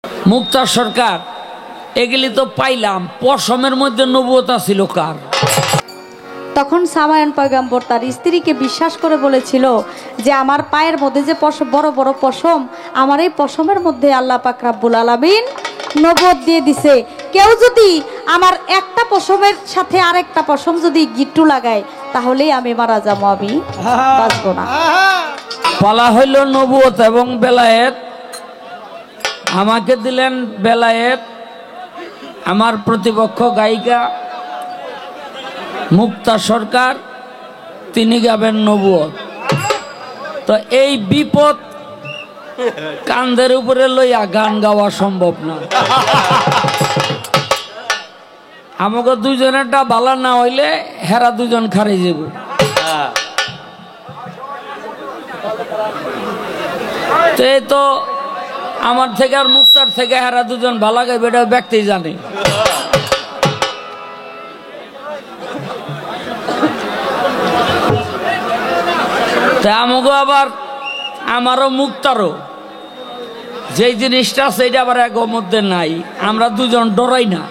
মুক্তার সরকার এগুলি তো পাইলাম, পশমের মধ্যে নবুয়ত ছিল কার? তখন সামায়ান পয়গম্বর তার স্ত্রীকে বিশ্বাস করে বলেছিল যে আমার পায়ের মধ্যে যে বড় বড় পশম, আমার এই পশমের মধ্যে আল্লাহ পাক রব্বুল আলামিন নবুয়ত দিয়ে দিছে। কেউ যদি আমার একটা পশমের সাথে আরেকটা পশম যদি গিট্টু লাগায় তাহলেই আমি মারা যাবো, আমি বাঁচবো না। বলা হইল নবুয়ত এবং বেলায়েত। আমাকে দিলেন বেলায়েত, আমার প্রতিপক্ষ গায়িকা মুক্তা সরকার, তিনি গাবেন নবুয়ত। তো এই বিপদ কান্ধের উপরে লইয়া গান গাওয়া সম্ভব না। আমাকে দুজনেরটা ভালো না হইলে হেরা দুজন খারে যাব। তো আমার থেকে আর মুক্তার থেকে হেরা দুজন ভালো গাইবে, এটা ব্যক্তি জানে। আমাকে আবার আমারও মুক্তারও যেই জিনিসটা সেইটা আবার এক মধ্যে নাই, আমরা দুজন ডরাই না।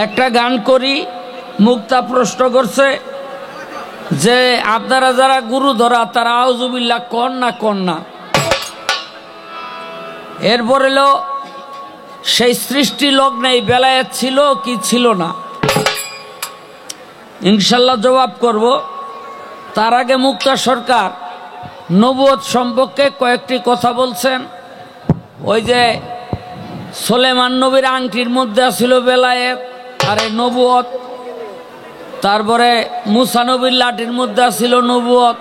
একটা গান করি, মুক্তা প্রশ্ন করছে যে আপনারা যারা গুরু ধরা তারা আউযুবিল্লাহ কন না। এরপর এলো সেই সৃষ্টি লগ্নে বেলায়েত ছিল কি ছিল না, ইনশাল্লাহ জবাব করব। তার আগে মুক্তা সরকার নবুয়ত সম্পর্কে কয়েকটি কথা বলছেন। ওই যে সুলেমান নবীর আংটির মধ্যে ছিল বেলায়েত আর এই নবুয়ত, তারপরে মুসা নবীর লাঠির মধ্যে ছিল নবুয়ত,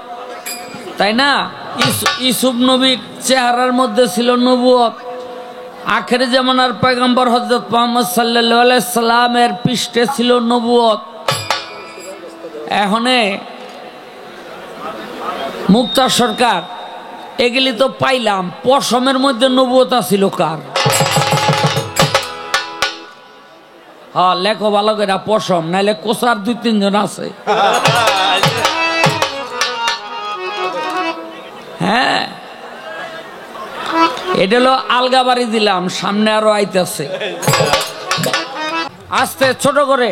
তাই না? ইউসুফ নবীর চেহারার মধ্যে ছিল নবুয়ত। আখেরি জামানার পয়গম্বর হযরত মুহাম্মদ সাল্লাল্লাহু আলাইহি সাল্লামের পৃষ্ঠে ছিল নবুয়ত। এখন মুক্তা সরকার এগুলি তো পাইলাম, পশমের মধ্যে নবুয়ত ছিল কার? হ্যাঁ, লেখো ভালো করে পশম, নাইলে কোসার 2-3 জন আছে। হ্যাঁ, এটা হলো আলগা বাড়ি দিলাম, সামনে আরো আইতেছে। আস্তে ছোট করে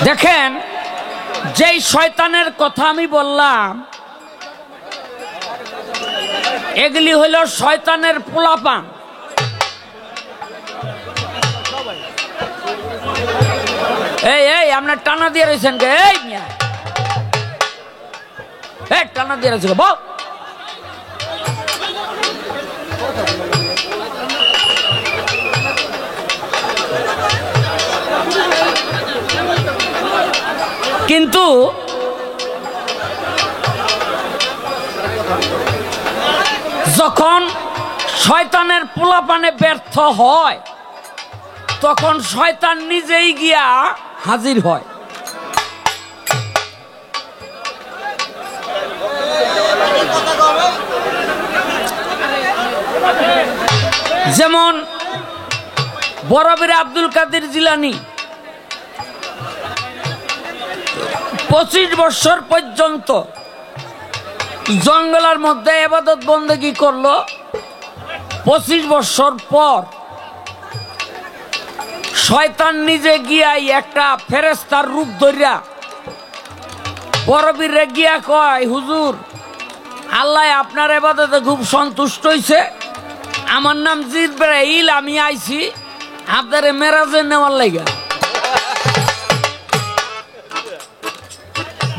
দেখেন, যেই শয়তানের কথা আমি বললাম এগুলি হইল শয়তানের পোলাপান। এই আপনার টানা দিয়ে রয়েছেন কে? এই টানা দিয়ে রয়েছিল বল। কিন্তু যখন শয়তানের পোলাপানে ব্যর্থ হয় তখন শয়তান নিজেই গিয়া হাজির হয়। যেমন বড়বীর আব্দুল কাদের জিলানী 25 বছর পর্যন্ত জঙ্গলের মধ্যে ইবাদত বন্দেগী করলো। 25 বছর পর শয়তান নিজে গিয়াই একটা ফেরেশতার রূপ ধরিয়া বড়বীরে গিয়া কয়, হুজুর আল্লাহ আপনার ইবাদতে খুব সন্তুষ্ট হইছে, আমার নাম জিবরাইল, আমি আইছি আপনারে মেরাজে নেওয়ার লাগা।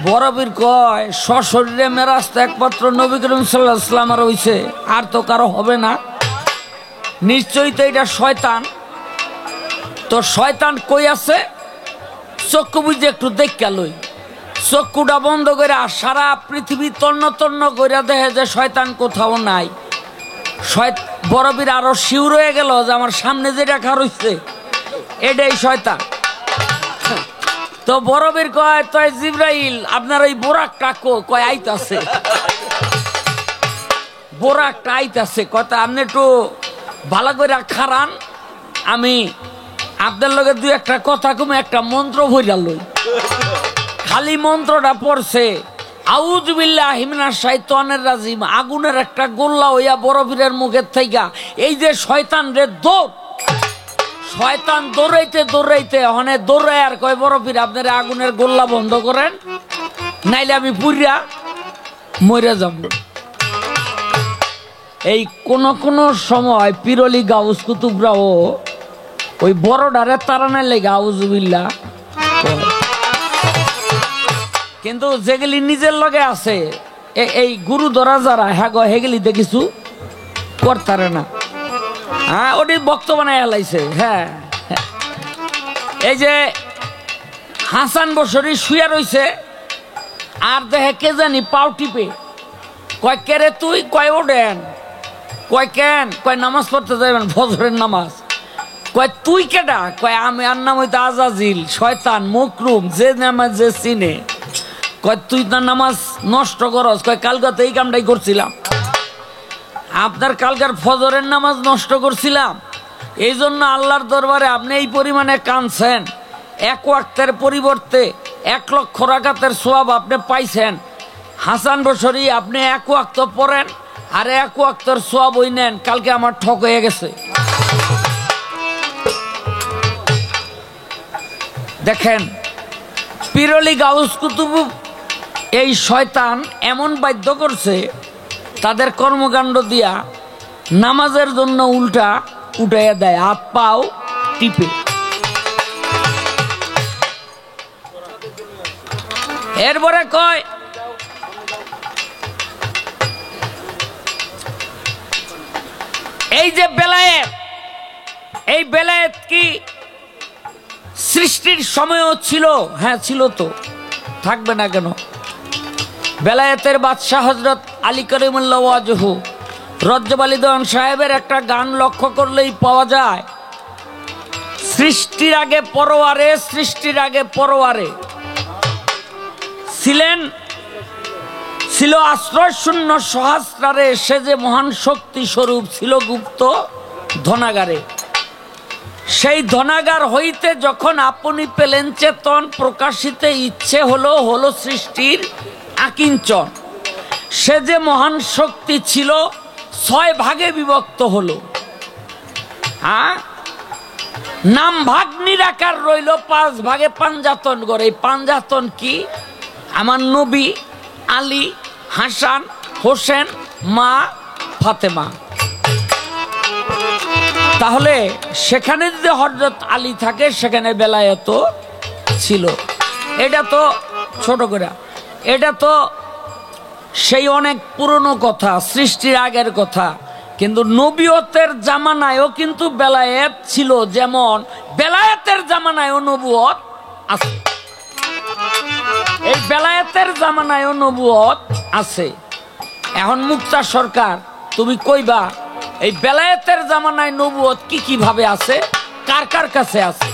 বড়বীর কয়, সশরীরে মেরাজ তো একমাত্র নবী করিম সাল্লাল্লাহু আলাইহি ওয়াসাল্লামের হইছে, আর তো কারো হবে না, নিশ্চয়ই তো এটা শয়তান। তো শয়তান কই আছে? চক্ষু বুঝে একটু দেখা লই। চক্ষুটা বন্ধ করে সারা পৃথিবী তন্ন তন্ন করে দেখে যে শয়তান কোথাও নাই। বড়বীর আরো শিউর হয়ে গেল যে আমার সামনে যেটা খার হইছে এটাই শয়তান। তো বড়বীর কয়, তয় জিবরাইল আপনার ওই বোরাকটা কয় আইতাছে, বোরাকটা আইতাছে, কথা আপনি একটু ভালো করে খারান, আমি আপনার লগে দুই একটা কথা কমে একটা মন্ত্র ভইরা লই। খালি মন্ত্রটা পড়ছে আউযু বিল্লাহি মিনাশ শাইতানির রাজিম, আগুনের একটা গোল্লা হইয়া বরফের মুখের থাইকা এই যে শয়তান রে দৌড়, শয়তান দৌড়াইতে দৌড়াইতে হনে দৌড়ায় আর কয় বরফির আপনার আগুনের গোল্লা বন্ধ করেন, নাইলে আমি পুরিয়া মরে যাব। এই কোন সময় পিরলি গাউস কুতুবরাও ওই বড়ডারে তারানের লেগে আউযুবিল্লাহ, কিন্তু যেগুলি নিজের লগে আছে এই গুরু ধরা যারা হ্যাঁ হেগুলিতে কিছু করতারে না। হ্যাঁ ওটি বক্ত বানায় হেলাইছে। হ্যাঁ এই যে হাসান বসরি শুয়ে রইছে আর দেখে কে জানি পাও টিপে কয় কেরে তুই, কয় ওডেন, কয় কেন, কয় নামাজ পড়তে যাবেন ফজরের নামাজ, কয় তুই কেডা, কয় আমি আর নাম হইতে আজাজিল শয়তান মকরুম যে নামাজ যে চিনে, কয় তুই তার নামাজ নষ্ট করস, কয় কালকে তো এই কামটাই করছিলাম, আপনার কালকার ফজরের নামাজ নষ্ট করছিলাম, এই জন্য আল্লাহর দরবারে আপনি এই পরিমাণে কাঁদছেন, এক ওয়াক্তের পরিবর্তে 1 লক্ষ রাকাতের সওয়াব আপনি পাইছেন। হাসান বসরি আপনি 1 ওয়াক্ত পড়েন আর 1 ওয়াক্তের সওয়াব ওই নেন, কালকে আমার ঠক হয়ে গেছে। দেখেন পিরলি গাউস কুতুব এই শয়তান এমন বাধ্য করছে তাদের কর্মকাণ্ড দিয়া নামাজের জন্য উল্টা উঠাইয়া দেয়, হাত পাও টিপে। এরপরে কয় এই যে বেলায়েত, এই বেলায়েত কি সৃষ্টির সময়ও ছিল? হ্যাঁ ছিল, তো থাকবে না কেন? বেলায়েতের বাদশাহ হযরত আলী করিমুল্লাহ ওয়াজহু রজ্জব আলী দেওয়ান সাহেবের একটা গান লক্ষ্য করলেই পাওয়া যায়, সৃষ্টির আগে পরোয়ারে, সৃষ্টির আগে পরোয়ারে ছিল আশ্রয় শূন্য সহস্রারে, সে যে মহান শক্তি স্বরূপ ছিল গুপ্ত ধনাগারে। সেই ধনাগার হইতে যখন আপনি পেলেন চেতন, প্রকাশিতে ইচ্ছে হলো সৃষ্টির আকিঞ্চন। সে যে মহান শক্তি ছিল 6 ভাগে বিভক্ত হলো। হ্যাঁ, নাম ভাগ নিরাকার রইল 5 ভাগে পাঞ্জাতন করে। এই পাঞ্জাতন কি? আমার নবী, আলী, হাসান, হোসেন, মা ফাতেমা। তাহলে সেখানে যদি হযরত আলী থাকে সেখানে বেলায়েত ছিল। এটা তো ছোট করে, এটা তো সেই অনেক পুরনো কথা, সৃষ্টির আগের কথা। কিন্তু নবুয়তের জামানায়ও কিন্তু বেলায়েত ছিল, যেমন বেলায়েতের জামানায়ও নবুয়ত আছে। এই বেলায়েতের জামানায়ও নবুয়ত আছে। এখন মুক্তা সরকার তুমি কইবা এই বেলায়েতের জামানায় নবুয়ত কি কিভাবে আছে, কার কার কাছে আছে?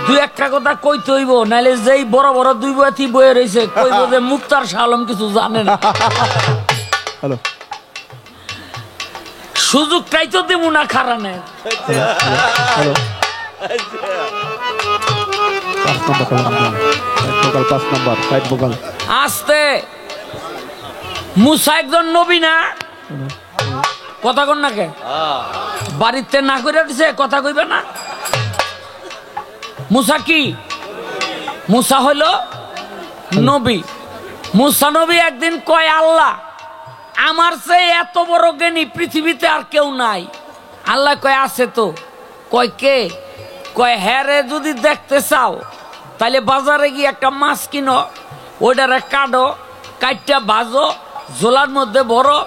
দুই একটা কথা কইতে হইব, নাইলে যেই বড় বড় 2 বয়াতি বয়ে রয়েছে কইব যে মুক্তার শাহ আলম কিছু জানে না। হ্যালো, সুযোগটাই তো দেব না খারানে। আস্তে, মুসা একজন নবী না? কথা কন না কে? বাড়িতে না করে দিছে, কথা কইবে না? মুসা কি? মুসা হইল নবী। মুসা নবী একদিন কয়, আল্লাহ আমার চেয়ে এত বড় জ্ঞানী পৃথিবীতে আর কেউ নাই। আল্লাহ কয় আছে তো। কয় কে? কয় হ্যাঁ রে, যদি দেখতে চাও তাহলে বাজারে গিয়ে একটা মাছ কিনো, ওইটারে কাটো, কাটটা ভাজো, ঝোলার মধ্যে ভরো,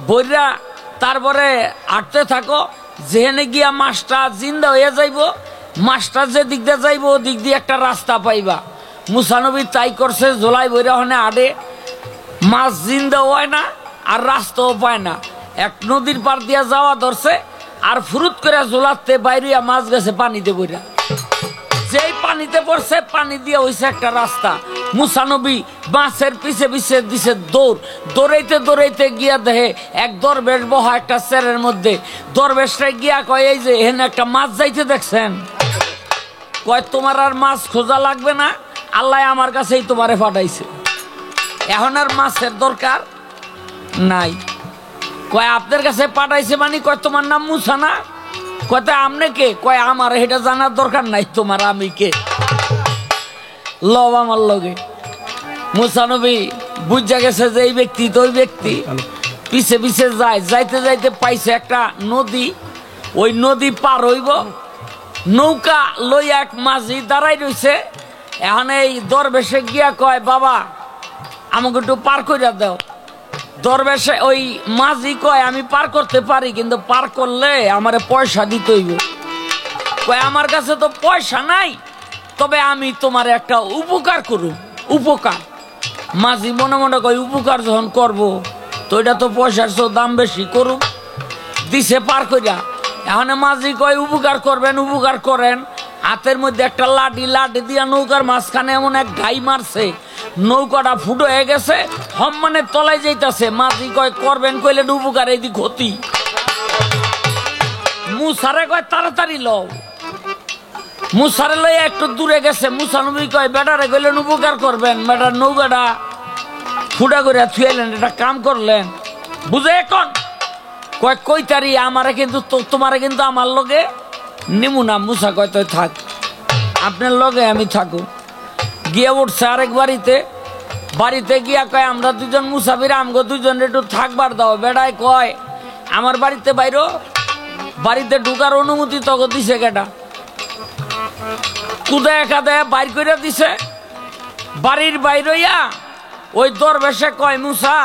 বইরা তারপরে হাঁটতে থাকো, যেখানে গিয়া মাছটা জিন্দা হয়ে যাইব, মাছটা যে দিক দিয়ে যাইব ও দিক দিয়ে একটা রাস্তা পাইবা। মুসা নবী তাই করছে, ঝোলাই বইরা হনে আড়ে, মাছ জিন্দাও হয় না আর রাস্তাও পায় না। এক নদীর পার দিয়া যাওয়া ধরছে আর ফুরুত করে ঝোলাতে বাইরিয়া মাছ গেছে পানিতে বইরা। যেই পানিতে পড়ছে, পানি দিয়ে হইছে একটা রাস্তা। মুসা নবী মাছের পিছে পিছে দিছে দৌড়, দৌড়াইতে দৌড়াইতে গিয়া দেখে এক দরবেশ বহা একটা চেয়ারের মধ্যে। দরবেশটা গিয়া কয়, এই যে এখানে একটা মাছ যাইতে দেখছেন? কয় তোমার আর মাছ খোঁজা লাগবে না, আল্লাহ আমার কাছেই তোমারে পাঠাইছে, এখন আর মাছের দরকার নাই। কয় আপনার কাছে পাঠাইছে মানে কয় তোমার নাম মুসা না? কয় তা আমনে কে? কয় আমার এটা জানার দরকার নাই, তোমার আমি কে লব আমার লগে। মুসা নবী বুঝা গেছে যে এই ব্যক্তি তো ওই ব্যক্তি, পিছে পিছে যায়, যাইতে যাইতে পাইছে একটা নদী, ওই নদী পার হইব, নৌকা লই এক মাঝি দাঁড়াই রইছে। এখন এই দরবেশে গিয়া কয় বাবা আমাকে একটু পার কইরা দাও। দরবেশে ওই মাঝি কয় আমি পার করতে পারি, কিন্তু পার করলে আমারে পয়সা দিতে হইব। কয় আমার কাছে তো পয়সা নাই, তবে আমি তোমার একটা উপকার করব। উপকার? মাঝি মনে মনে কয় উপকার যখন করব তো এটা তো পয়সার তো দাম বেশি, করুক। দিছে পার কইরা। এখন মাঝি কয় উপকার করবেন, উপকার করেন। হাতের মধ্যে একটা লাঠি, লাঠি দিয়া নৌকার মাঝখানে এমন এক ঘাই মারছে, নৌকাটা ফুটো হয়ে গেছে, সম্মানে তলায় যাইতাছে। মাঝি কয় করবেন কইলে উপকার, এই দি ক্ষতি। মুসারে কয় তাড়াতাড়ি লও। মুসারে লই একটু দূরে গেছে। মুসা নবী কয় বেটারে কইলেন উপকার করবেন, বেটার নৌকাটা ফুটা করে থুয়াইলেন, এটা কাম করলেন, বুঝে এখন কয় কইতারি আমারে কিন্তু তোমারে কিন্তু আমার লগে নিমু না। মুসা কয় তুই থাক, আপনার লগে আমি থাকু। গিয়ে উঠছে আরেক বাড়িতে। বাড়িতে গিয়া কয় আমরা দুজন মুসাফির, আমগো দুজন একটু থাকবার দাও। বেড়ায় কয় আমার বাড়িতে বাইরো, বাড়িতে ঢুকার অনুমতি তখন দিছে কেটা? কুদায় কাদায় বাইর করে দিছে। বাড়ির বাইরইয়া ওই দরবেশে কয় মুসা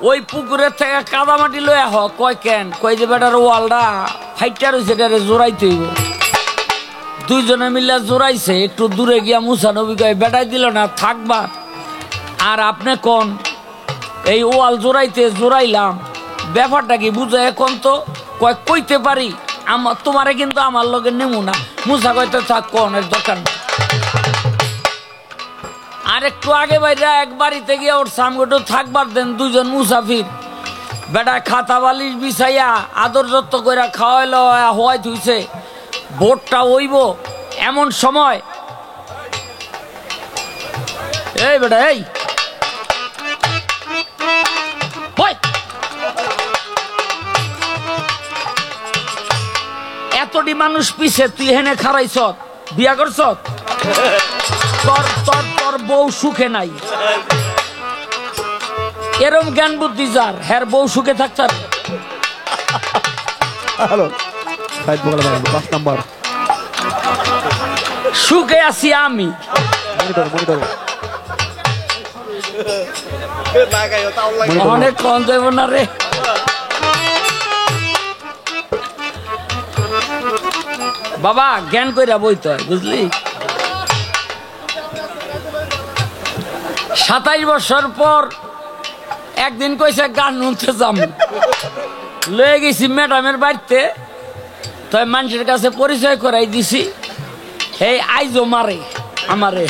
ওই পুকুরের থেকে কাদা মাটি লইয়া হ। কয় কেন? কয় যে বেটার ওয়ালটা ফাইটার হয়েছে, এটারে জোড়াইতে হইব। দুইজনে মিলে জোড়াইছে। একটু দূরে গিয়া মুসা নবী কয় বেটাই দিল না থাকবা, আর আপনি কোন এই ওয়াল জোড়াইতে জোড়াইলাম, ব্যাপারটা কি বুঝে এখন তো? কয় কইতে পারি, আমার তোমারে কিন্তু আমার লগে নেমু না। মুসা কয়তো থাক, কোন এর দোকান। আর একটু আগে বাইরে এক বাড়িতে গিয়ে ওর সামগোটো থাকবার দেন দুজন মুসাফির। বেটা খাতা বালিশ বিছাইয়া আদর যত্ন করে খাওয়াইল, হওয়াই থুইছে। ভোটটা হইব এমন সময়, এই বেটা এই এতটি মানুষ পিছে তুই হেনে খারাইছ, বিয়া করছ? তোর তোর তোর বউ সুখে নাই, এরম জ্ঞান বুদ্ধি যার, হের বউ সুখে থাকতার। সুখে আছি আমি, অনেক কম যাইব না রে। বাবা জ্ঞান কইরা বইতে হয়, বুঝলি? 27 বছর পর একদিন কইছে গান শুনতে যাম, লয়ে গেছি ম্যাডামের বাড়িতে। তাই মানুষের কাছে পরিচয় করাই দিছি। এই আইজো মারে আমারে,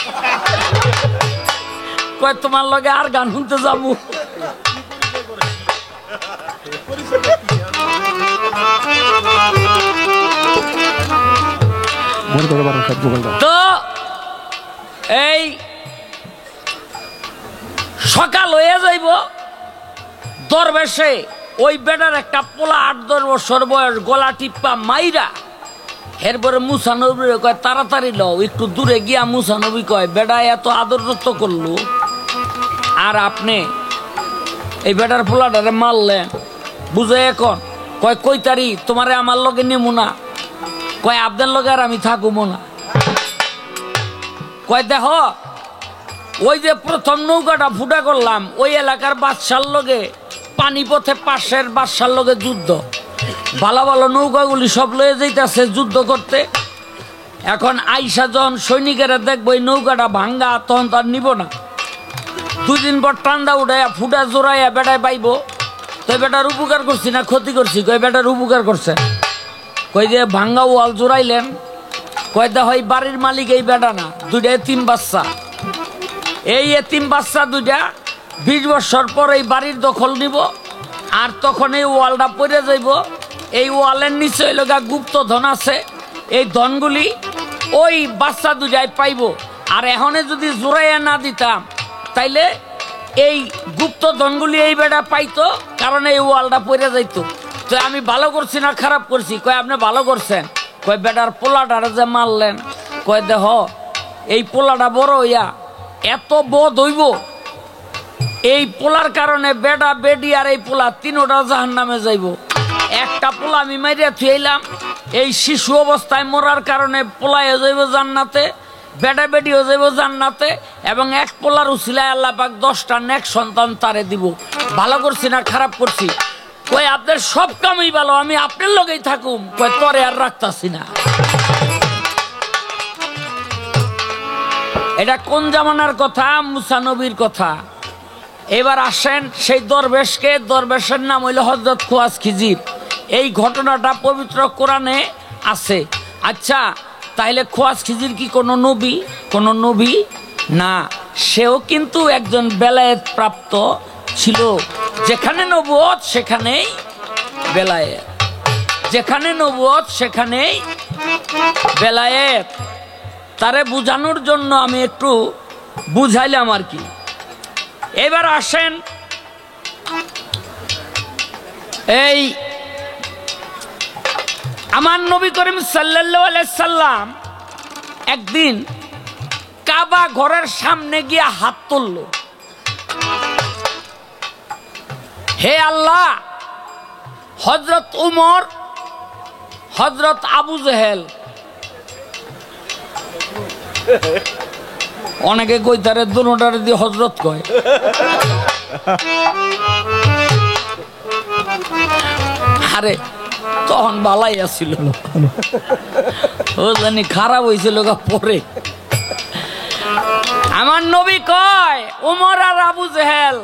কয় তোমার লগে আর গান শুনতে যাবো। তো এই সকাল হয়ে যাইব, দরবেশে ওই বেটার একটা পোলা 8-10 বছর বয়স, গলা টিপ্পা মাইরা। এরপরে মুসা নবী কয় তাড়াতাড়ি লও। একটু দূরে গিয়া মুসা নবী কয় বেটা এত আদর যত্ন করলো, আর আপনি এই বেটার পোলাটারে মারলেন, বুঝে এখন? কয় কইতারি তোমারে আমার লগে নেমু না। কয় আপনার লগে আর আমি থাকুমো না। কয় দেখো ওই যে প্রথম নৌকাটা ফুটা করলাম, ওই এলাকার বাদশার লগে পানিপথে পাশের বাদশার লগে যুদ্ধ, ভালো ভালো নৌকাগুলি সব লয়ে যাইতেছে যুদ্ধ করতে। এখন আইসা যখন সৈনিকেরা দেখবো এই নৌকাটা ভাঙ্গা, তখন তার নিব না। 2 দিন পর ঠান্ডা উঠাইয়া ফুটা জোড়াইয়া বেটায় পাইব। তো বেটার উপকার করছি না ক্ষতি করছি? কয় বেটার উপকার করছে। কই যে ভাঙ্গা ওয়াল জোড়াইলেন। কয় দেখ এই বাড়ির মালিক এই বেটা না, 2টা এতিম বাচ্চা। এই এতিম বাচ্চা 2টা 20 বছর পর এই বাড়ির দখল নিব, আর তখন এই ওয়ালটা পড়ে যাইব। এই ওয়ালের নিচে গুপ্ত ধন আছে, এই ধনগুলি ওই বাচ্চা দুটাই পাইব। আর এখনে যদি জোরাইয়া না দিতাম তাইলে এই গুপ্ত ধনগুলি এই বেটা পাইতো, কারণ এই ওয়ালটা পড়ে যাইতো। তো আমি ভালো করছি না খারাপ করছি? কয় আপনি ভালো করছেন। কয় বেটার পোলাটারে যে মারলেন, কয় দেহ এই পোলাটা বড় হইয়া এত বোধ হইব, এই পোলার কারণে বেটা বেডি আর এই পোলা তিনোটা জাহান্নামে যাইব। একটা পোলা আমি মাইরা থুইলাম, এই শিশু অবস্থায় মরার কারণে পোলায় যাইব জান্নাতে, বেটা বেডিও যাইব জান্নাতে, এবং এক পোলার উসিলায় আল্লাহ পাক 10টা নেক সন্তান তারে দিব। ভালো করছি না খারাপ করছি? কই আপনার সব কামই ভালো, আমি আপনার লগেই থাকুম। কই তরে আর রাখতাছি না। এটা কোন জামানার কথা? মুসা নবীর কথা। এবার আসেন সেই দরবেশকে, দরবেশের নাম হইল হযরত খোয়াজ খিজির। এই ঘটনাটা পবিত্র কোরআনে আছে। আচ্ছা, তাইলে খোয়াজ খিজির কি কোনো নবী? কোনো নবী না, সেও কিন্তু একজন বেলায়েত প্রাপ্ত ছিল। যেখানে নবুয়ত সেখানেই বেলায়েত, যেখানে নবুয়ত সেখানেই বেলায়েত। তারে বুঝানোর জন্য আমি একটু বুঝাইলাম আর কি। এবার আসেন, এই আমার নবী করিম সাল্লাল্লাহু আলাইহি সাল্লাম একদিন কাবা ঘরের সামনে গিয়ে হাত তুলল, হে আল্লাহ, হযরত উমর, হযরত আবু জেহেল, অনেকে কইতারে দুনোটারে দিয়ে হযরত কয়, আরে তখন বালাই আসছিল, ও জানি খারাপ হয়েছিল পরে। আমার নবী কয়, উমর আর আবু জেহেল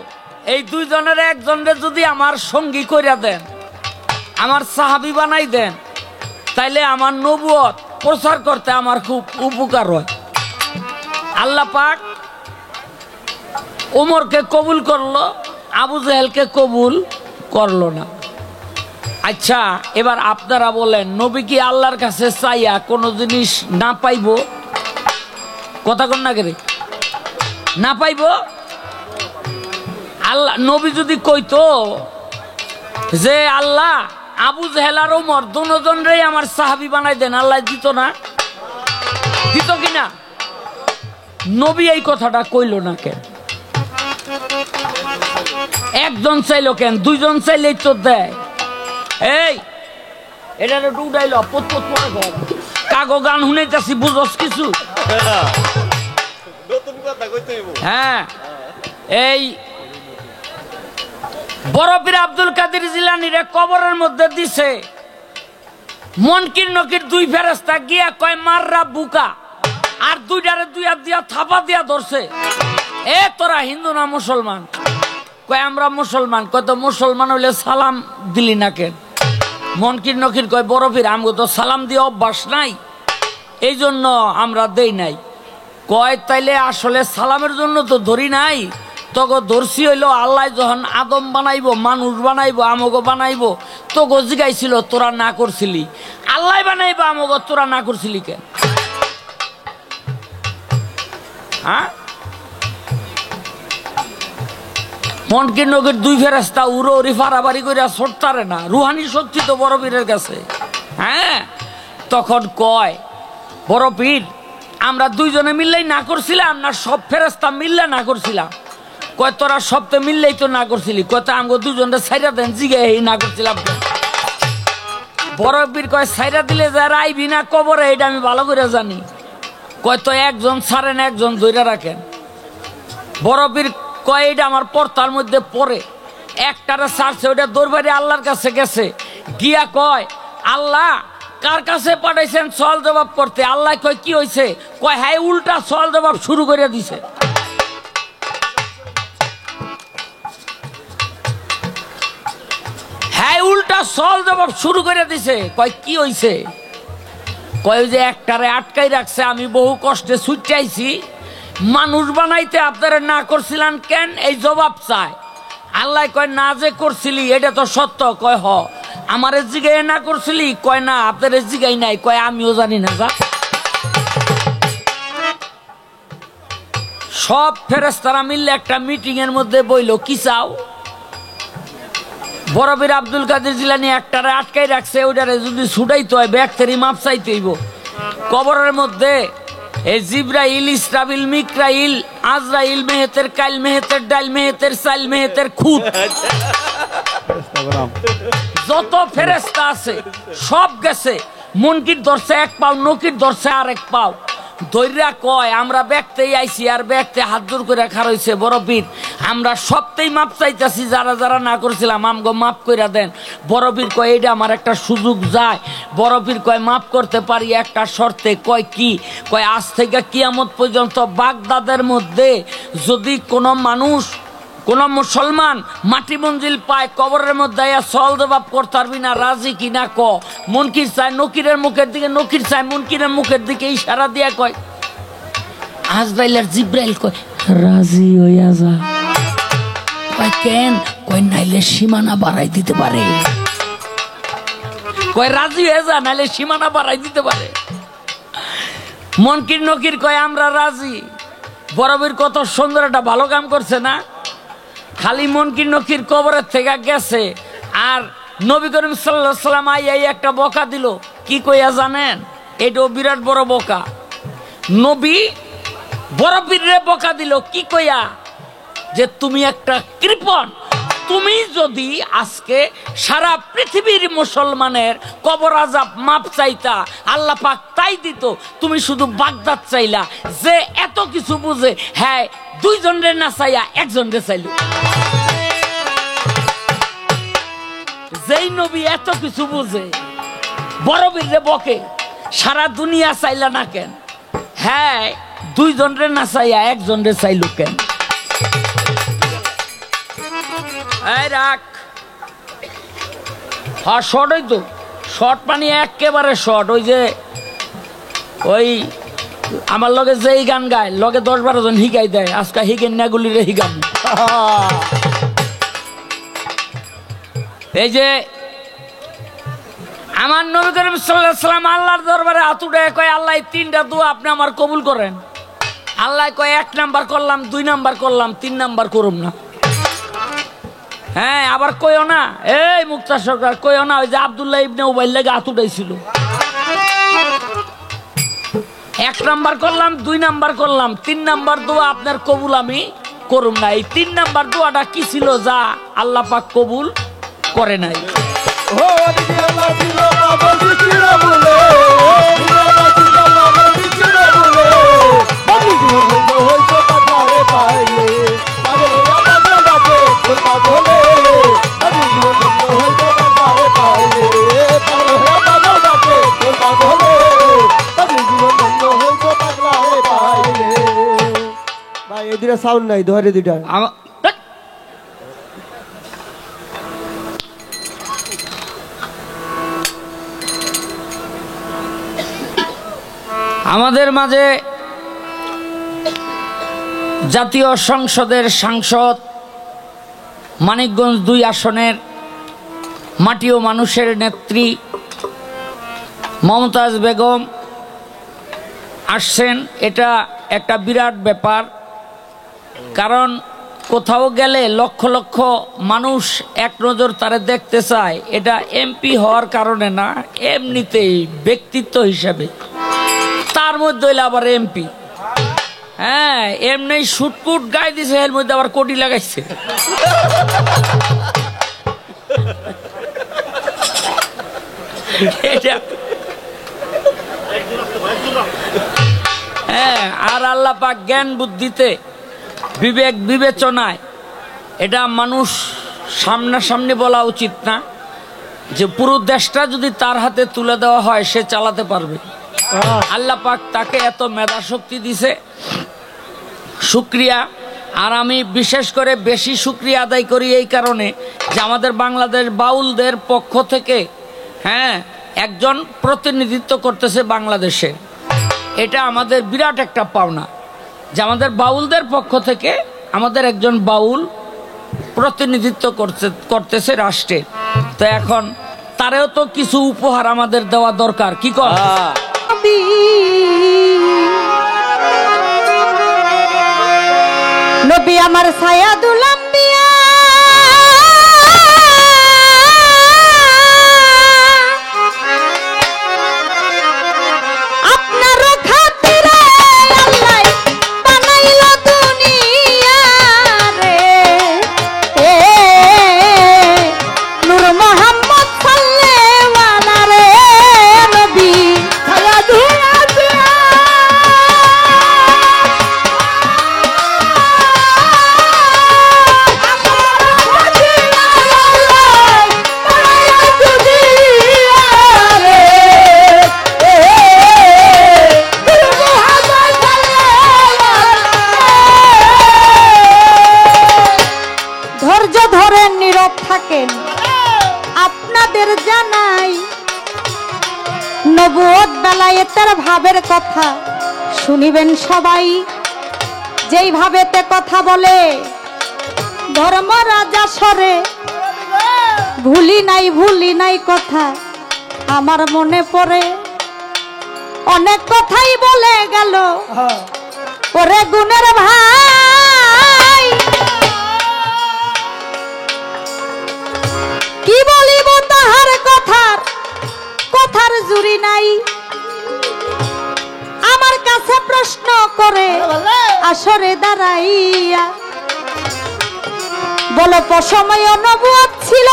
এই দুইজনের একজনের যদি আমার সঙ্গী কইরা দেন, আমার সাহাবী বানাই দেন, তাইলে আমার নবুয়ত প্রচার করতে আমার খুব উপকার হয়। আল্লাহ পাক উমরকে কবুল করলো, আবু জেহেলকে কবুল করলো না। আচ্ছা, এবার আপনারা বলেন, নবী কি আল্লাহর কাছে চাইয়া কোনো জিনিস না পাইব? কথা কন না করে না পাইব? আল্লাহ নবী যদি কইতো যে আল্লাহ আবু জেহেল আর ওমর দুজনরেই আমার সাহাবী বানাই দেন, আল্লাহ দিত না? দিত কিনা? নবী এই কথাটা কইল না কেন? একজন চাইলো কেন? দুইজন চাইলেই তো দেয়। এই এটা উঠাইল পত কাগো গান শুনাইতেছি, বুঝস কিছু? হ্যাঁ, এই বড় পীর আব্দুল কাদের জিলানীরে কবরের মধ্যে দিছে। মনকির নকির দুই ফেরেশতা গিয়া কয় মাররা বুকা, আর দুইটারে দুই হাত দিয়া থাপা দিয়া ধরছে। এ তোরা হিন্দু না মুসলমান? কয় আমরা মুসলমান। কয় তো মুসলমান হইলে সালাম দিলি না কেন? মনকির নকির কয় বড় পীর আমগো তো সালাম দিয়ে অভ্যাস নাই, এই জন্য আমরা দেই নাই। কয় তাইলে আসলে সালামের জন্য তো ধরি নাই, তোকে ধরছি হইলো আল্লাহ যখন আদম বানাইবো, মানুষ বানাইবো, আমগো বানাইবো, তোকে জিগাইছিল তোরা না করছিলি। আল্লাহ বানাইবো আমগো, তোরা না করছিলি কেন? হ্যাঁ, মনকির নকির দুই ফেরেশতা উড়ো উড়ি ফাড়াবাড়ি করে ছড়তারে না, রুহানি শক্তি তো বড় পীরের কাছে। হ্যাঁ, তখন কয় বড় পীর আমরা দুইজনে মিললেই না করছিলাম না সব ফেরেশতা মিললে না করছিলাম? কয় তোরা সবতে মিললেই তো না করছিলি। কয় তো আমগো দুজনটা ছাইরা দেন, জিগে না করছিলাম। বড় পীর কয় ছাইরা দিলে যারা আইবি না কবরে, এটা আমি ভালো করে জানি। কয় তো একজন ছাড়েন, একজন ধইরা রাখেন। বড় পীর কয় এটা আমার পর্তার মধ্যে পড়ে, একটারে ছাড়ছে, ওইটা দরবারে আল্লাহর কাছে গেছে, গিয়া কয় আল্লাহ কার কাছে পাঠাইছেন সওয়াল জবাব করতে? আল্লাহ কয় কি হয়েছে? কয় হ্যাঁ উল্টা সওয়াল জবাব শুরু করে দিছে। হ্যাঁ উল্টা সওয়াল জবাব শুরু করে দিছে। কয় কি হয়েছে? কয় যে একটারে আটকাই রাখছে, আমি বহু কষ্টে ছুটাইছি, মানুষ বানাইতে আপনারা না করছিলেন কেন? এই জবাব চায়। আল্লাহ কয় না যে করছিলি এটা তো সত্য। কয় হ। আমারে জিগাই না করছিলি? কয় না আপনারে জিগাই নাই। কয় আমিও জানি না। যা সব ফেরেশতারা মিললে একটা মিটিং এর মধ্যে বইল, কি চাও? বড়বীর আব্দুল কাদের জিলানী একটারে আটকাই রাখছে, ওইটারে যদি ছুটাইতে হয় ব্যক্তিরই মাপ চাইতে হইব। কবরের মধ্যে এই জিব্রাইল, ইসরাফিল, মিকরাইল, আজরাইল, মেহেতের কাইল, মেহেতের ডাইল, মেহেতের সাইল, মেহেতের খুদ, যত ফেরেশতা আছে সব গেছে। মুনকির ধরছে এক পাও, নকির ধরছে আর এক পাও। দৈরা কয় আমরা ব্যক্তেই আইছি, আর ব্যক্তি হাত জোর করে খারইছে, বড় বীর আমরা সবতেই মাপ চাইতেছি, যারা যারা না করেছিলাম আমগো মাপ কইরা দেন। বড় বীর কয় এটা আমার একটা সুযোগ যায়। বড় বীর কয় মাপ করতে পারি একটা শর্তে। কয় কি? কয় আজ থেকে কিয়ামত পর্যন্ত বাগদাদের মধ্যে যদি কোনো মানুষ, কোন মুসলমান মাটি মঞ্জিল পায়, কবরের মধ্যে সল জবাব করতে পারবি না, রাজি কিনা ক। মুনকির চায় নকিরের মুখের দিকে, নকির চায় মুনকিরের মুখের দিকে ইশারা দিয়া কয়। আজরাইল আর জিব্রাইল কয় রাজি হইয়া যা। কয় কেন? কয় নাইলে সীমানা বাড়াই দিতে পারে। কয় রাজি হয়ে যা, নাইলে সীমানা বাড়াই দিতে পারে। মুনকির নকির কয় আমরা রাজি। বড়বীর কত সুন্দর একটা ভালো কাম করছে না? খালি মুনকির নকির কবরের থেকে গেছে, আর নবী করিম সাল্লাল্লাহু আলাইহি ওয়াসাল্লাম আই একটা বকা দিল। কি কইয়া জানেন? এটাও বিরাট বড় বকা। নবী বড়বীরে বকা দিল কি কইয়া? যে তুমি একটা কৃপণ, তুমি যদি আজকে সারা পৃথিবীর মুসলমানের কবর আযাব মাপ চাইতা, আল্লাহ পাক তাই দিত। তুমি শুধু বাগদাদ চাইলা, যে এত কিছু বুঝে, হ্যাঁ দুইজনের না চাইয়া একজনকে চাইল। যেই নবী এত কিছু বুঝে বড়বীরে বকে, সারা দুনিয়া চাইলা না কেন? হ্যাঁ দুইজনের না চাইয়া একজনের চাইল কেন? রাখ হ্যাঁ শর্ট, ওই তো শর্ট পানি একেবারে শর্ট। ওই যে ওই আমার লগে যেই গান গায়, লগে 10-12 জন হিগাই দেয়, আজকে হিগেন না গুলিরে হিগাম। এই যে আমার নবী করিম সাল্লাল্লাহু আলাইহি ওয়াসাল্লাম আল্লাহর দরবারে হাত উঠায় কয়, আল্লাহ এই 3টা দোয়া আপনি আমার কবুল করেন। আল্লাহ কয় 1 নাম্বার করলাম, 2 নাম্বার করলাম, 3 নাম্বার করুম না। হ্যাঁ আবার কইও না, এই মুক্তার সরকার কইও না, ওই যে আব্দুল্লাহ ইবনে উবাইর লাগে হাত উঠাইছিল। 1 নাম্বার করলাম, 2 নাম্বার করলাম, 3 নাম্বার দোয়া আপনার কবুল আমি করুম না। এই 3 নাম্বার দোয়াটা কি ছিল যা আল্লাহ পাক কবুল করে নাই? সাউন্ড নাই ধরে দুইটা। আমাদের মাঝে জাতীয় সংসদের সাংসদ, মানিকগঞ্জ 2 আসনের মাটি ও মানুষের নেত্রী মমতাজ বেগম আসছেন। এটা একটা বিরাট ব্যাপার, কারণ কোথাও গেলে লক্ষ লক্ষ মানুষ এক নজর তারে দেখতে চায়। এটা এমপি হওয়ার কারণে না, এমনিতেই ব্যক্তিত্ব হিসাবে। তার মধ্যে হইলে আবার এমপি, হ্যাঁ এমনি শুটকুট গায়ে দিছে, এর মধ্যে আবার কোটি লাগাইছে। হ্যাঁ আর আল্লাহ পাক জ্ঞান বুদ্ধিতে, বিবেক বিবেচনায়, এটা মানুষ সামনাসামনি বলা উচিত না যে পুরো দেশটা যদি তার হাতে তুলে দেওয়া হয় সে চালাতে পারবে। আল্লাহ পাক তাকে এত মেধা শক্তি দিছে, শুকরিয়া। আর আমি বিশেষ করে বেশি শুকরিয়া আদায় করি এই কারণে যে আমাদের বাংলাদেশ বাউলদের পক্ষ থেকে হ্যাঁ একজন প্রতিনিধিত্ব করতেছে বাংলাদেশে। এটা আমাদের বিরাট একটা পাওনা যে আমাদের বাউলদের পক্ষ থেকে আমাদের একজন বাউল প্রতিনিধিত্ব করতেছে রাষ্ট্রে। তো এখন তারেও তো কিছু উপহার আমাদের দেওয়া দরকার, কি কর? নবী আমার সায়াদুল আম্বিয়া নবুয়ত বেলায়েতের ভাবের কথা শুনিবেন সবাই। যেই ভাবেতে কথা বলে ধর্মরাজা সরে, ভুলি নাই কথা আমার মনে পড়ে। অনেক কথাই বলে গেল ওরে গুণের ভাই, কি বলিব তাহার কথার জুড়ি নাই। আমার কাছে প্রশ্ন করে আসরে দাঁড়াইয়া বলো পসময় নবুয়ত ছিল,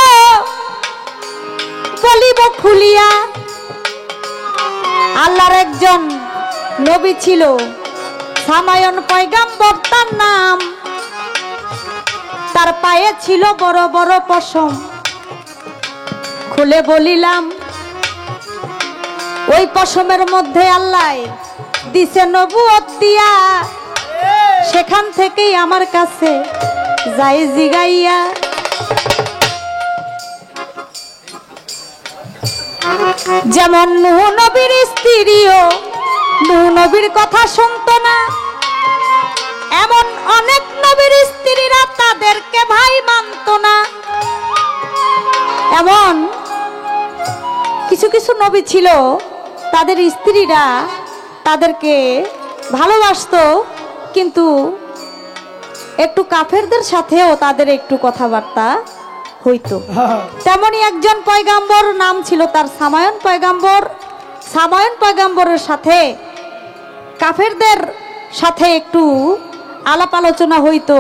বলিব খুলিয়া আল্লাহর একজন নবী ছিল সামায়ন পয়গাম্বর তার নাম। তার পায়ে ছিল বড় বড় পশম, খুলে বলিলাম ওই পশমের মধ্যে আল্লাহ দিছে নবুয়ত দিয়া। সেখান থেকেই আমার কাছে যাই জিগাইয়া। যেমন নূহ নবীর স্ত্রীও নূহ নবীর কথা শুনতো না, এমন অনেক নবীর স্ত্রীরা তাদেরকে ভাই মানত না। এমন কিছু কিছু নবী ছিল তাদের স্ত্রীরা তাদেরকে ভালোবাসতো, কিন্তু একটু কাফেরদের সাথেও তাদের একটু কথাবার্তা হইতো। তেমনি একজন পয়গাম্বর নাম ছিল তার সামায়ন পয়গাম্বর। সামায়ন পয়গাম্বরের সাথে কাফেরদের সাথে একটু আলাপ আলোচনা হইতো।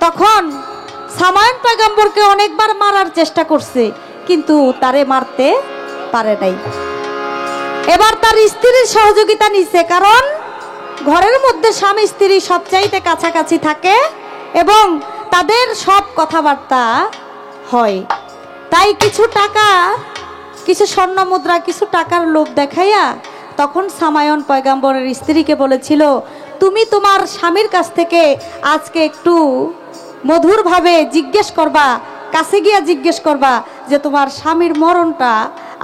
তখন সামায়ন পয়গাম্বরকে অনেকবার মারার চেষ্টা করছে, কিন্তু তারে মারতে পারে নাই। এবার তার স্ত্রীর সহযোগিতা নিছে, কারণ ঘরের মধ্যে স্বামী স্ত্রী সবচাইতে কাছাকাছি থাকে এবং তাদের সব কথাবার্তা হয়। তাই কিছু টাকা, কিছু স্বর্ণ মুদ্রা, কিছু টাকার লোভ দেখাইয়া তখন সামায়ন পয়গাম্বরের স্ত্রীকে বলেছিল, তুমি তোমার স্বামীর কাছ থেকে আজকে একটু মধুরভাবে জিজ্ঞেস করবা, কাছে গিয়া জিজ্ঞেস করবা যে তোমার স্বামীর মরণটা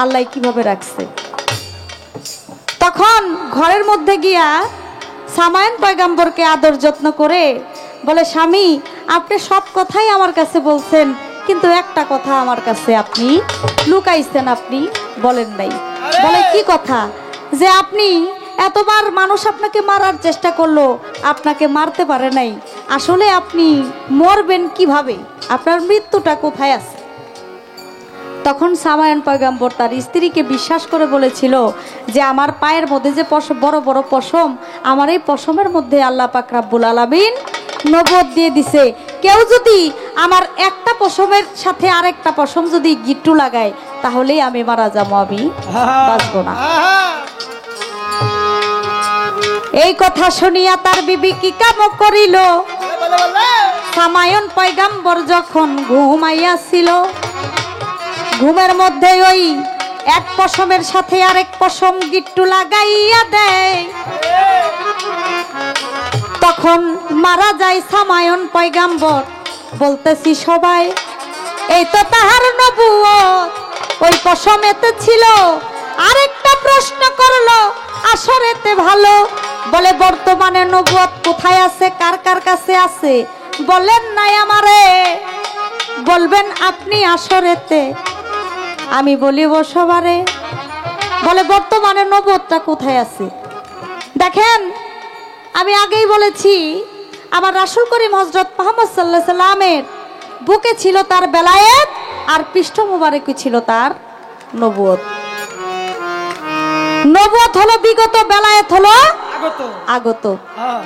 আল্লাহ কিভাবে রাখছে। তখন ঘরের মধ্যে গিয়া সামায়ন পয়গাম্বরকে আদর যত্ন করে বলে, স্বামী আপনি সব কথাই আমার কাছে বলছেন, কিন্তু একটা কথা আমার কাছে আপনি লুকাইছেন, আপনি বলেন নাই। বলে কি কথা? যে আপনি এতবার মানুষ আপনাকে মারার চেষ্টা করলো, আপনাকে মারতে পারে নাই, আসলে আপনি মরবেন কিভাবে, আপনার মৃত্যুটা কোথায় আছে? তখন সামায়ন পয়গাম্বর তার স্ত্রীকে বিশ্বাস করে বলেছিল যে আমার পায়ের মধ্যে যে বড় বড় পশম, আমার এই পশমের মধ্যে আল্লাহ পাক রব্বুল আলামিন নবুয়ত দিয়ে দিছে। কেউ যদি আমার একটা পশমের সাথে আরেকটা পশম যদি গিট্টু লাগায় তাহলেই আমি মারা যাবো, আমি বাঁচবো না। এই কথা শুনিয়া তার বিবি কি কাম করিল, সামায়ন পয়গাম্বর যখন ঘুমাইয়াছিল, ঘুমের মধ্যে ওই এক পশমের সাথে আরেক পশম গিট্টু লাগাইয়া দেয়। তখন মারা যায় সামায়ন পয়গাম্বর। বলতেছি সবাই, এই তো তাহার নবুয়ত ওই পশমেতে ছিল। আরেকটা প্রশ্ন করলো আসরেতে ভালো, বলে বর্তমানে নবুয়ত কোথায় আছে, কার কার কাছে আছে? বলেন নাই আমারে, বলবেন আপনি আসরেতে। আমি বলিব সবারে, বলে বর্তমানে নবুয়তটা কোথায় আছে? দেখেন, আমি আগেই বলেছি আমার রাসূল করিম হযরত মুহাম্মদ সাল্লাল্লাহু আলাইহি সাল্লামের বুকে ছিল তার বেলায়েত, আর পৃষ্ঠ মোবারকে ছিল তার নবুয়ত। নবুয়ত হলো বিগত, বেলায়েত হলো আগত।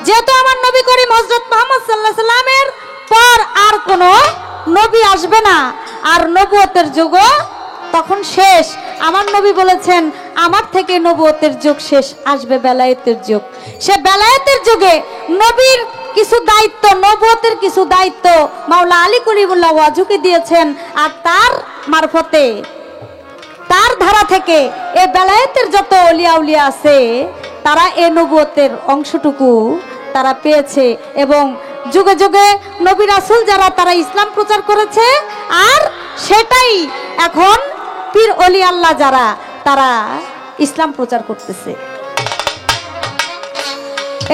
যেহেতু আমার নবী করিম হযরত মুহাম্মদ সাল্লাল্লাহু আলাইহি সাল্লামের পর আর কোনো নবী আসবে না, আর নবুয়তের যুগ তখন শেষ। আমার নবী বলেছেন আমার থেকে নবুয়তের যুগ শেষ, আসবে বেলায়েতের যুগ। সে বেলায়েতের যুগে নবীর কিছু দায়িত্ব, নবুয়তের কিছু দায়িত্ব মাওলা আলী করিমুল্লাহ ওয়াজুকে দিয়েছেন, আর তার মারফতে, তার ধারা থেকে এই বেলায়েতের যত ওলিয়া উলিয়া আছে তারা এই নবুয়তের অংশটুকু তারা পেয়েছে। এবং যুগে যুগে নবী রাসূল যারা তারা ইসলাম প্রচার করেছে, আর সেটাই এখন পীর ওলি আল্লাহ যারা তারা ইসলাম প্রচার করতেছে।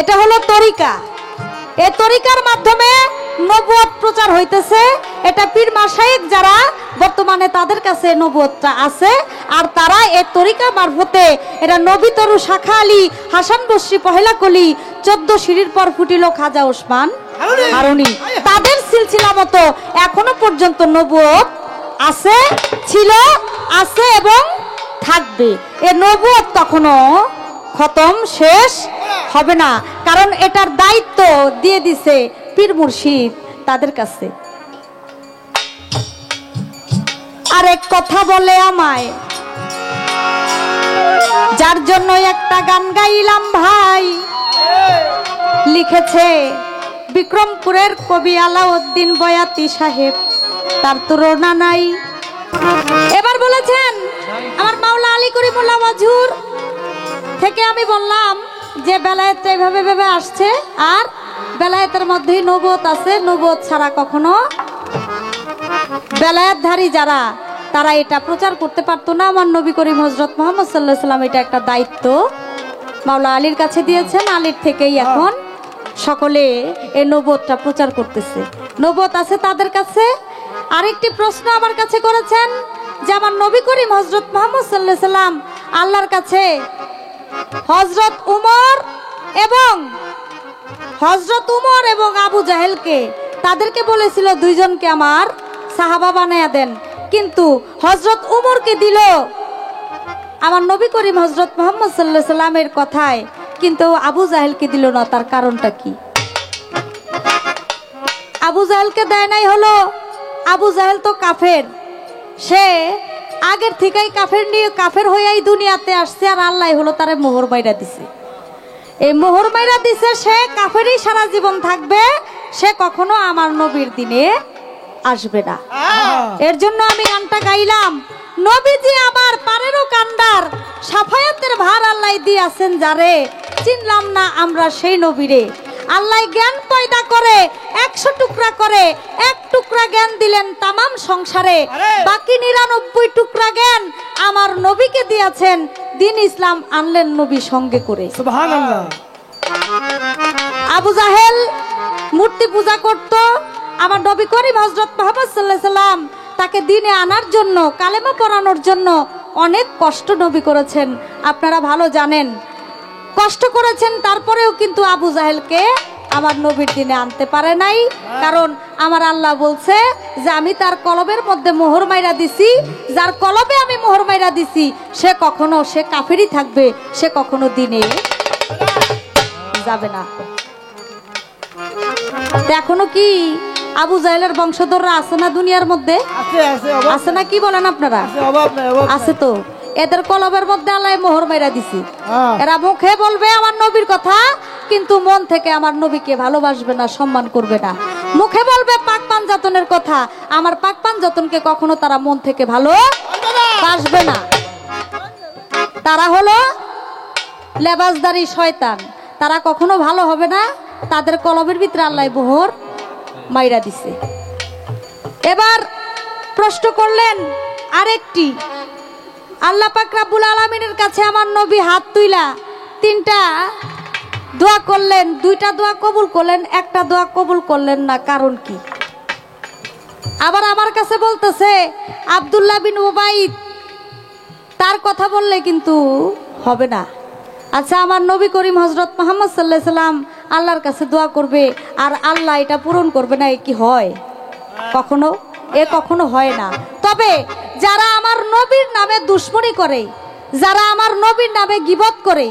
এটা হলো তরিকা। এই তরিকার মাধ্যমে নবুয়ত প্রচার হইতেছে। এটা পীর মাশায়েখ যারা বর্তমানে তাদের কাছে নবুয়তটা আছে, আর তারা এই তরিকা মারফতে এরা নবী তরু শাখা আলী হাসান বসরি পহেলা কলি 14 সিঁড়ির পর ফুটিল খাজা ওসমান হারুনি, তাদের সিলসিলা মতো এখনো পর্যন্ত নবুয়ত আছে, ছিল, আছে এবং থাকবে। এই নবুয়ত কখনো খতম শেষ হবে না, কারণ এটার দায়িত্ব দিয়ে দিছে পীর মুর্শিদ তাদের কাছে। আরেক কথা বলে আমায়, যার জন্য একটা গান গাইলাম ভাই, লিখেছে বিক্রমপুরের কবি আলাউদ্দিন বয়াতি সাহেব, তার তুলনা নাই। এবার বলেছেন আমার মাওলা আলী করিমুল্লাহ ওয়াজুর থেকে আমি বললাম যে বেলায়েত এইভাবে ভেবে আসছে, আর বেলায়েতের মধ্যেই নবুয়ত আছে। নবুয়ত ছাড়া কখনো বেলায়েতধারী যারা তারা এটা প্রচার করতে পারতো না। আমার নবী করিম হযরত মুহাম্মদ সাল্লাল্লাহু আলাইহি সাল্লাম এটা একটা দায়িত্ব মাওলা আলীর কাছে দিয়েছেন। আলীর থেকেই এখন সকলে এই নবুয়তটা প্রচার করতেছে। নবুয়ত আছে তাদের কাছে। আরেকটি প্রশ্ন আমার কাছে করেছেন যে আমার নবী করিম হযরত মুহাম্মদ সাল্লাল্লাহু আলাইহি সাল্লাম আল্লাহর কাছে হযরত উমর এবং আবু জাহেলকে তাদেরকে বলেছিল দুইজনকে আমার সাহাবা বানায়া দেন, কিন্তু হযরত উমরকে দিল আমার নবী করিম হযরত মুহাম্মদ সাল্লাল্লাহু আলাইহি সাল্লামের কথায়, কিন্তু আবু জাহেলকে দিল না। তার কারণটা কি? আবু জাহেলকে দেয় নাই হলো আবু জাহেল তো কাফের, সে আগের থেকেই কাফের হয়েই দুনিয়াতে আসছে, আর আল্লাহ হলো তারে মোহর মাইরা দিছে। এই মোহর মাইরা দিছে, সে কাফেরই সারা জীবন থাকবে, সে কখনো আমার নবীর দিনে আসবে না। এর জন্য আমি গানটা গাইলাম, নবীজি আমার পারেরও কান্ডার, সাফায়াতের ভার আল্লাহ দিয়েছেন যারে, চিনলাম না আমরা সেই নবীরে। আল্লাহ জ্ঞান পয়দা করে 100 টুকরা করে, 1 টুকরা জ্ঞান দিলেন তামাম সংসারে, বাকি 99 টুকরা জ্ঞান আমার নবীকে দিয়েছেন, দিন ইসলাম আনলেন নবী সঙ্গে করে। সুবহানাল্লাহ। আবু জাহেল মূর্তি পূজা করত, আমার নবী করিম হযরত মুহাম্মদ সাল্লাল্লাহু আলাইহি সাল্লাম তাকে দিনে আনার জন্য, কালেমা পড়ানোর জন্য অনেক কষ্ট নবী করেছেন। আপনারা ভালো জানেন কষ্ট করেছেন, তারপরেও কিন্তু আবু জাহেলকে আমার নবীর দিনে আনতে পারে নাই। কারণ আমার আল্লাহ বলছে যে আমি তার কলবের মধ্যে মোহর মাইরা দিছি, যার কলবে আমি মোহর মাইরা দিছি সে কখনো, সে কাফেরই থাকবে, সে কখনো দিনে যাবে না। এখনো কি আবু জাহেলের বংশধররা আছে না দুনিয়ার মধ্যে? আছে না? কি বলেন আপনারা? আছে তো। এদের কলবের মধ্যে আল্লাহ মোহর মাইরা দিছি। এরা মুখে বলবে আমার নবীর কথা, কিন্তু মন থেকে আমার নবীকে ভালোবাসবে না, সম্মান করবে না। মুখে বলবে পাক পাঞ্জাতনের কথা, আমার পাক পাঞ্জাতনকে কখনো তারা মন থেকে ভালোবাসবে না। তারা হলো লেবাসদারি শয়তান, তারা কখনো ভালো হবে না। তাদের কলবের ভিতরে আল্লাহ মোহর মাইরা দিছে। এবার প্রশ্ন করলেন আরেকটি, আল্লাহ পাক রব্বুল আলামিনের কাছে আমার নবী হাত তুইলা 3টা দোয়া করলেন, 2টা দোয়া কবুল করলেন, 1টা দোয়া কবুল করলেন না, কারণ কি? আবার আমার কাছে বলতেছে আব্দুল্লাহ বিন উবাইদ, তার কথা বললে কিন্তু হবে না। আচ্ছা, আমার নবী করিম হযরত মুহাম্মদ সাল্লাল্লাহু আলাইহি সাল্লাম আল্লাহর কাছে দোয়া করবে আর আল্লাহ এটা পূরণ করবে না, এ কি হয় কখনো? এ কখনো হয় না। তবে যারা আমার নবীর নামে দুশমনি করে, যারা আমার নবীর নামে গীবত করে,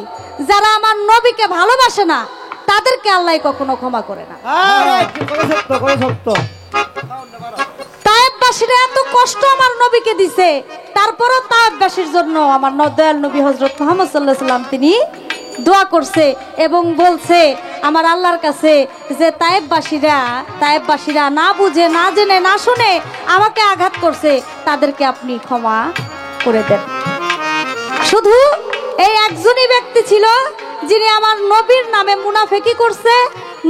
যারা আমার নবীকে ভালোবাসে না, তাদেরকে আল্লাহ কখনো ক্ষমা করে না। তায়েববাসীরা এত কষ্ট আমার নবীকে দিছে, তারপরও তায়েববাসীর জন্য আমার দয়াল নবী হযরত মুহাম্মদ সাল্লাল্লাহু আলাইহি ওয়াসাল্লাম তিনি দোয়া করছে এবং বলছে আমার আল্লাহর কাছে যে তায়েববাসীরা না বুঝে, না জেনে, না শুনে আমাকে আঘাত করছে, তাদেরকে আপনি ক্ষমা করে দেন। শুধু এই একজনই ব্যক্তি ছিল যিনি আমার নবীর নামে মুনাফিকি করছে,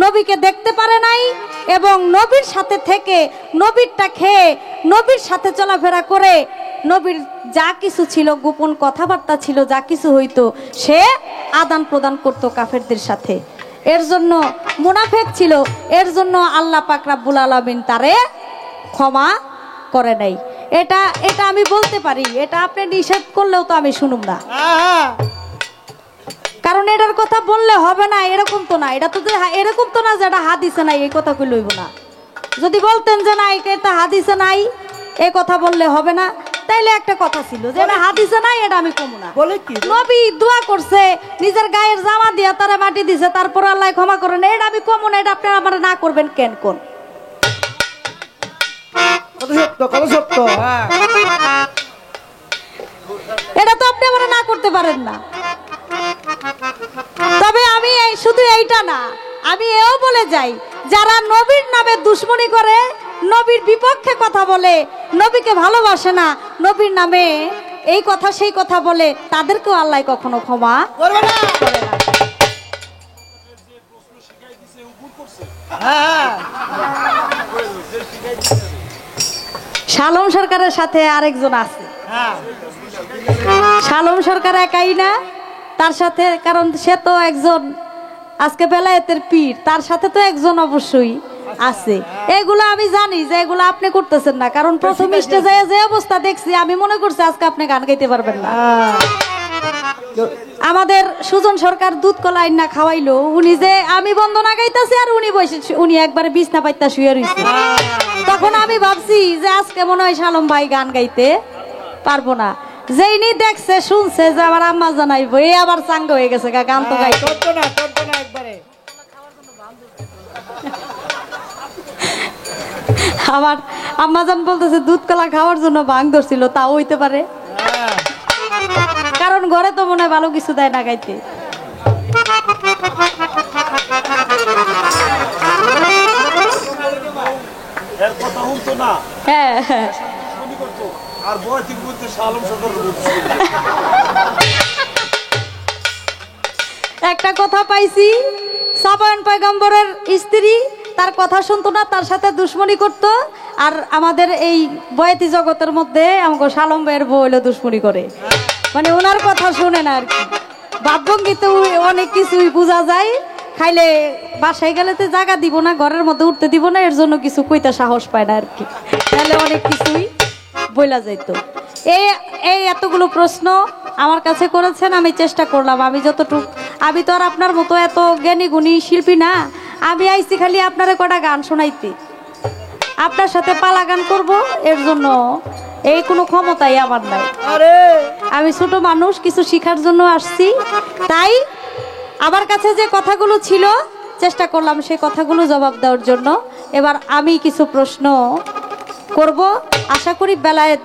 নবীকে দেখতে পারে নাই এবং নবীর সাথে থেকে, নবীরটা খেয়ে, নবীর সাথে চলাফেরা করে, নবীর যা কিছু ছিল, গোপন কথাবার্তা ছিল, যা কিছু হইতো সে আদান প্রদান করত কাফেরদের সাথে। এর জন্য মুনাফিক ছিল, এর জন্য আল্লাহ পাক রব্বুল আলামিন তারে ক্ষমা করে নাই। এটা আমি বলতে পারি, এটা আপনি নিষেধ করলেও তো আমি শুনুম না, কারণ এটার কথা বললে হবে না, এরকম তো না। এটা তো এরকম তো না যে এটা হাদিসে নাই, এই কথা কই লইব না। যদি বলতেন যে না এটা হাদিসে নাই, এই কথা বললে হবে না, তাইলে একটা কথা ছিল যে এটা হাদিসে নাই, এটা আমি কমু না। বলে কি নবী দোয়া করছে, নিজের গায়ের জামা দিয়া তারা মাটি দিছে, তারপর আল্লাহ ক্ষমা করেন, এটা আমি কমু না। এটা আপনারা আমার না করবেন কেন? কোন এটা তো আপনি আমার না করতে পারেন না। তবে আমি শুধু এইটা না, আমি এও বলে যাই, যারা নবীর নামে দুশমনি করে, নবীর বিপক্ষে কথা বলে, নবীকে ভালোবাসে না, নবীর নামে এই কথা সেই কথা বলে, তাদেরকেও আল্লাহ কখনো ক্ষমা করবে না। শালম সরকারের সাথে আরেকজন আছে। শালম সরকার একাই না, তার সাথে, কারণ সে তো একজন আজকে বেলায়েতের পীর, তার সাথে তো একজন অবশ্যই আছে। এগুলো আমি জানি যে এগুলো আপনি করতেছেন না, কারণ প্রথম স্টেজে যে অবস্থা দেখছি, আমি মনে করছি আজকে আপনি গান গাইতে পারবেন না। আমাদের সুজন সরকার দুধ কলা আইনা খাওয়াইলো, উনি যে আমি বন্দনা গাইতেছি আর উনি বসে, উনি একবারে বিছনা পাইতা শুয়ে রইছে। তখন আমি ভাবছি যে আজকে মনে হয় শালম ভাই গান গাইতে পারবো না। যেইনি দেখছে, শুনছে যে আমার আম্মা জানাইবো, এই আবার চাঙ্গ হয়ে গেছে, গান তো গাই আমার আম্মাজান বলতেছে দুধ কলা খাওয়ার জন্য ভাঙ ধরছিল, তাও হইতে পারে, কারণ ঘরে তো মনে হয় ভালো কিছু দেয় না গাইতে। হ্যাঁ হ্যাঁ, একটা কথা পাইছি, সাবায়ন পয়গম্বরের স্ত্রী তার কথা শুনতো না, তার সাথে দুশমনি করত। আর আমাদের এই বয়াতি জগতের মধ্যে আমাকে শালম ভাইয়ের বউ হইলে দুশমনি করে, মানে ওনার কথা শুনে না আর কি। বাদভঙ্গিতে অনেক কিছুই বোঝা যায়, খাইলে বাসায় গেলে তো জায়গা দিব না, ঘরের মধ্যে উঠতে দিব না, এর জন্য কিছু কইতে সাহস পায় না আর কি, তাহলে অনেক কিছুই বইলা যাইতো। এই এতগুলো প্রশ্ন আমার কাছে করেছেন, আমি চেষ্টা করলাম, আমি যতটুকু, আমি তো আর আপনার মতো এত জ্ঞানী গুণী শিল্পী না, আমি আইছি খালি আপনারে কটা গান শোনাইতে, আপনার সাথে পালা গান করব, এর জন্য এই কোনো ক্ষমতাই আমার নাই। আমি ছোট মানুষ, কিছু শিখার জন্য আসছি, তাই আমার কাছে যে কথাগুলো ছিল চেষ্টা করলাম সেই কথাগুলো জবাব দেওয়ার জন্য। এবার আমি কিছু প্রশ্ন করব, আশা করি বেলায়েত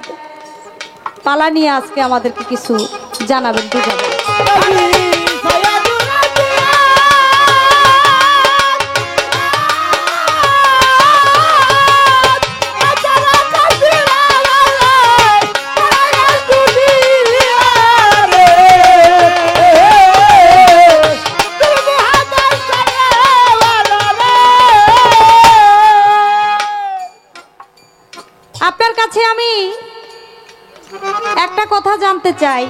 পালা নিয়ে আজকে আমাদেরকে কিছু জানাবেন, বুঝাবেন। আপনার কাছে আমি একটা কথা জানতে চাই,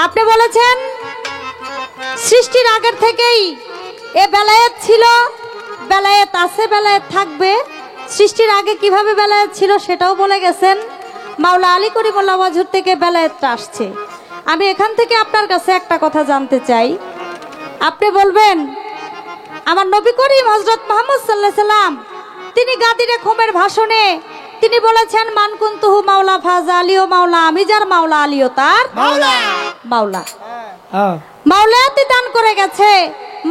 আপনি বলেছেন সৃষ্টির আগের থেকেই এ বেলায়েত ছিল, বেলায়েত আছে, বেলায়েত থাকবে। সৃষ্টির আগে কিভাবে বেলায়েত ছিল সেটাও বলে গেছেন। মাওলা আলী করিমুল্লাহ ওয়াজুর থেকে বেলায়েতটা আসছে। আমি এখান থেকে আপনার কাছে একটা কথা জানতে চাই, আপনি বলবেন আমার নবী করিম হযরত মুহাম্মদ সাল্লাল্লাহু আলাইহি সাল্লাম তিনি গাদিরে খুমের ভাষণে তিনি বলেছেন মান কুনতুহু মাওলা ফাজা আলিও মাওলা, আমি যার মাওলা আলিও তার মাওলা। মাওলা হ্যাঁ মাওলায়াতি দান করে গেছে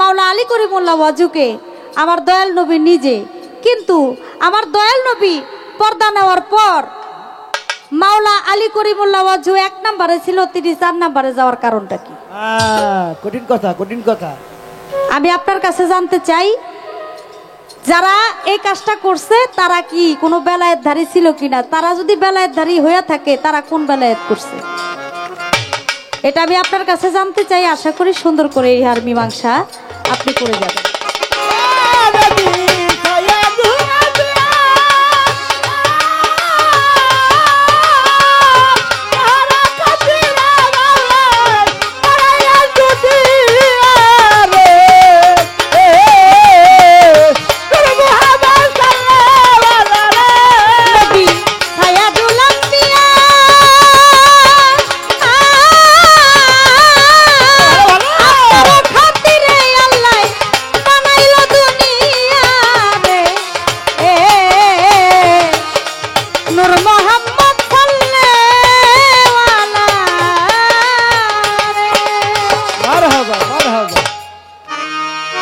মাওলা আলী করিমুল্লাহ ওয়াজুকে আমার দয়াল নবী নিজে। কিন্তু আমার দয়াল নবী পর্দা নেওয়ার পর মাওলা আলী করিমুল্লাহ ওয়াজু 1 নম্বরে ছিল, তিনি 4 নম্বরে যাওয়ার কারণটা কি? কঠিন কথা, কঠিন কথা। আমি আপনার কাছে জানতে চাই যারা এই কাজটা করছে তারা কি কোনো বেলায়েতধারী ছিল কিনা, তারা যদি বেলায়েতধারী হয়ে থাকে তারা কোন বেলায়েত করছে এটা আমি আপনার কাছে জানতে চাই। আশা করি সুন্দর করে এই হার মীমাংসা আপনি করে যাবেন।